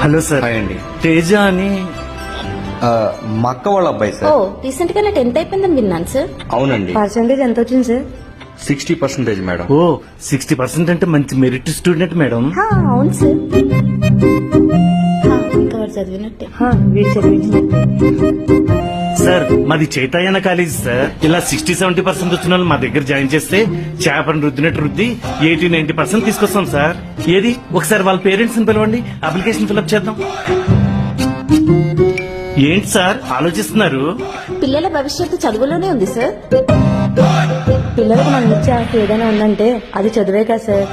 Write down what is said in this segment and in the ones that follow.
Hello sir. Hi అండి. తేజ అని మా అక్క వాళ్ళ అబ్బాయి ఓ సార్. రీసెంట్ గా 10th అయిపోయిందని విన్నాను సార్. అవునండి. పర్సెంటేజ్ ఎంత వచ్చింది సార్? 60% మేడం. ఓ 60% అంటే మంచి మెరిట్ స్టూడెంట్ మేడం. అవును సార్. ఇంకా వాడు చదివినట్టే. వీడు చదివించినట్టే. సార్ మాది చైతన్య కాలేజ్ సార్. ఇలా 60-70% వచ్చిన వాళ్ళు మా దగ్గర జాయిన్ చేస్తే చేపను రుద్దినట్టు రుద్ది 80-90% తీసుకొస్తాం సార్. ఏది ఒకసారి వాళ్ళ పేరెంట్స్ ని పిలవండి, అప్లికేషన్ ఫిల్అప్ చేద్దాం. ఏంటి సార్ ఆలోచిస్తున్నారు? పిల్లల భవిష్యత్తు చదువులోనే ఉంది సార్. పిల్లలకు మనం ఇచ్చే ఆస్తి ఏదైనా ఉందంటే అది చదివే కదా సార్.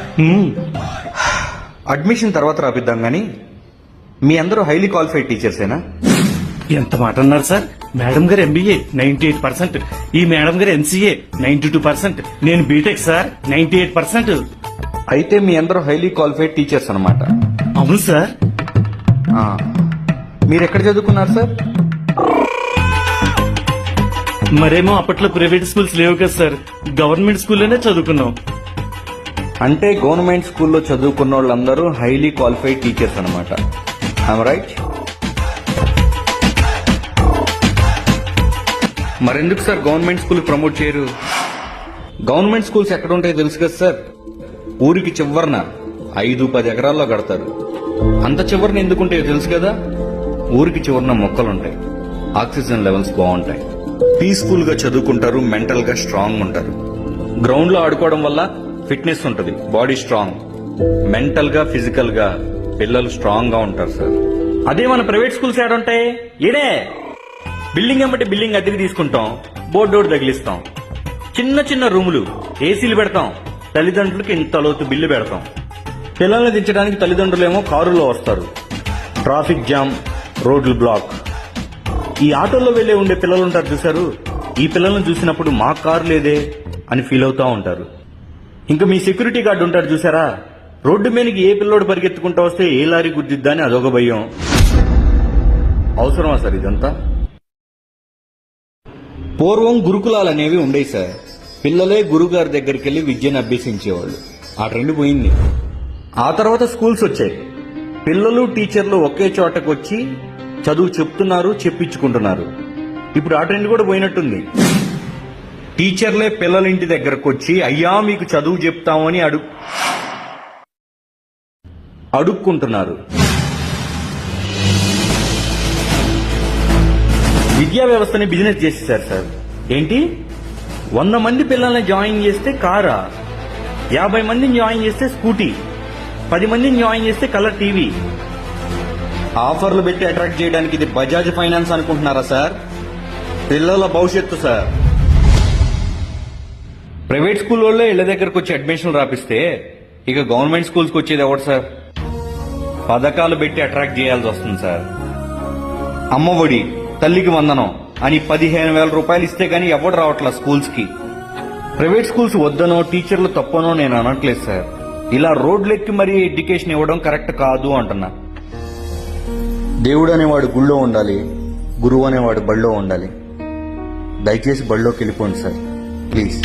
అడ్మిషన్ తర్వాత రాపిద్దాం గానీ మీ అందరూ హైలీ క్వాలిఫైడ్ టీచర్సేనా? ఎంత మాట అన్నారు సార్. మేడం గారు MBA 98%, ఈ మేడం గారు MCA 92%, నేను బీటెక్ సార్ 98%. అయితే మీ అందరూ హైలీ క్వాలిఫైడ్ టీచర్స్ అన్నమాట. అవును సార్. మీరు ఎక్కడ చదువుకున్నారు సార్? మరేమో అప్పట్లో ప్రైవేట్ స్కూల్స్ లేవు కదా సార్, గవర్నమెంట్ స్కూల్లోనే చదువుకున్నాం. అంటే గవర్నమెంట్ స్కూల్లో చదువుకున్న వాళ్ళందరూ హైలీ క్వాలిఫైడ్ టీచర్స్ అన్నమాట. I'm right? మరెందుకు సార్ గవర్నమెంట్ స్కూల్ ప్రమోట్ చేయరు? గవర్నమెంట్ స్కూల్స్ ఎక్కడ ఉంటాయో తెలుసు కదా సార్. ఊరికి చివరన 5-10 ఎకరాల్లో కడతారు. అంత చివరన ఎందుకుంటాయో తెలుసు కదా. ఊరికి చివరన మొక్కలుంటాయి, ఆక్సిజన్ లెవెల్స్ బాగుంటాయి, పీస్ఫుల్ గా చదువుకుంటారు, మెంటల్ గా స్ట్రాంగ్ ఉంటారు. గ్రౌండ్ లో ఆడుకోవడం వల్ల ఫిట్నెస్ ఉంటుంది, బాడీ స్ట్రాంగ్, మెంటల్ గా ఫిజికల్ గా పిల్లలు స్ట్రాంగ్ గా ఉంటారు సార్. అదే మన ప్రైవేట్ స్కూల్స్ ఏడుంటాయి? ఏడే బిల్డింగ్ ఏమంటే బిల్డింగ్ అద్దెకి తీసుకుంటాం, బోర్డు తగిలిస్తాం, చిన్న చిన్న రూములు, ఏసీలు పెడతాం, తల్లిదండ్రులకి ఇంత లోతు బిల్లు పెడతాం. పిల్లల్ని దించడానికి తల్లిదండ్రులేమో కారులో వస్తారు, ట్రాఫిక్ జామ్, రోడ్లు బ్లాక్. ఈ ఆటోల్లో వెళ్లే ఉండే పిల్లలు ఉంటారు చూసారు, ఈ పిల్లలను చూసినప్పుడు మా కారు లేదే అని ఫీల్ అవుతా ఉంటారు. ఇంకా మీ సెక్యూరిటీ గార్డు ఉంటారు చూసారా, రోడ్డు మీదకి ఏ పిల్లోడు పరిగెత్తుకుంటూ వస్తే ఏ లారీ గుద్దిద్దా అని అదొక భయం. అవసరమా సార్ ఇదంతా? పూర్వం గురుకులాలు అనేవి ఉండేవి సార్. పిల్లలే గురుగారి దగ్గరికి వెళ్లి విద్యను అభ్యసించేవాళ్ళు. ఆ ట్రెండ్ పోయింది. ఆ తర్వాత స్కూల్స్ వచ్చాయి. పిల్లలు టీచర్లు ఒకే చోటకు వచ్చి చదువు చెప్తున్నారు, చెప్పించుకుంటున్నారు. ఇప్పుడు ఆ ట్రెండ్ కూడా పోయినట్టుంది. టీచర్లే పిల్లల ఇంటి దగ్గరకు వచ్చి అయ్యా మీకు చదువు చెప్తామని అడుక్కుంటున్నారు. విద్యా వ్యవస్థని బిజినెస్ చేసేసారు సార్. ఏంటి 100 మంది పిల్లల్ని జాయిన్ చేస్తే కారా, 50 మందిని జాయిన్ చేస్తే స్కూటీ, 10 మందిని జాయిన్ చేస్తే కలర్ టీవీ. ఆఫర్లు పెట్టి అట్రాక్ట్ చేయడానికి ఇది బజాజ్ ఫైనాన్స్ అనుకుంటున్నారా సార్? పిల్లల భవిష్యత్తు సార్. ప్రైవేట్ స్కూల్ వాళ్ళే ఇళ్ల దగ్గరకు వచ్చి అడ్మిషన్లు రాపిస్తే ఇక గవర్నమెంట్ స్కూల్స్కి వచ్చేది ఎవరు సార్? పథకాలు పెట్టి అట్రాక్ట్ చేయాల్సి వస్తుంది సార్. అమ్మఒడి, తల్లికి వందనం అని 15,000 రూపాయలు ఇస్తే గానీ ఎవడు రావట్లా స్కూల్స్ కి. ప్రైవేట్ స్కూల్స్ వద్దనో టీచర్లు తప్పనో నేను అనట్లేదు సార్. ఇలా రోడ్లెక్కి మరీ ఎడ్యుకేషన్ ఇవ్వడం కరెక్ట్ కాదు అంటున్నా. దేవుడు అనేవాడు గుళ్ళో ఉండాలి, గురువు అనేవాడు బళ్ళో ఉండాలి. దయచేసి బళ్ళోకి వెళ్ళిపోండి సార్ ప్లీజ్.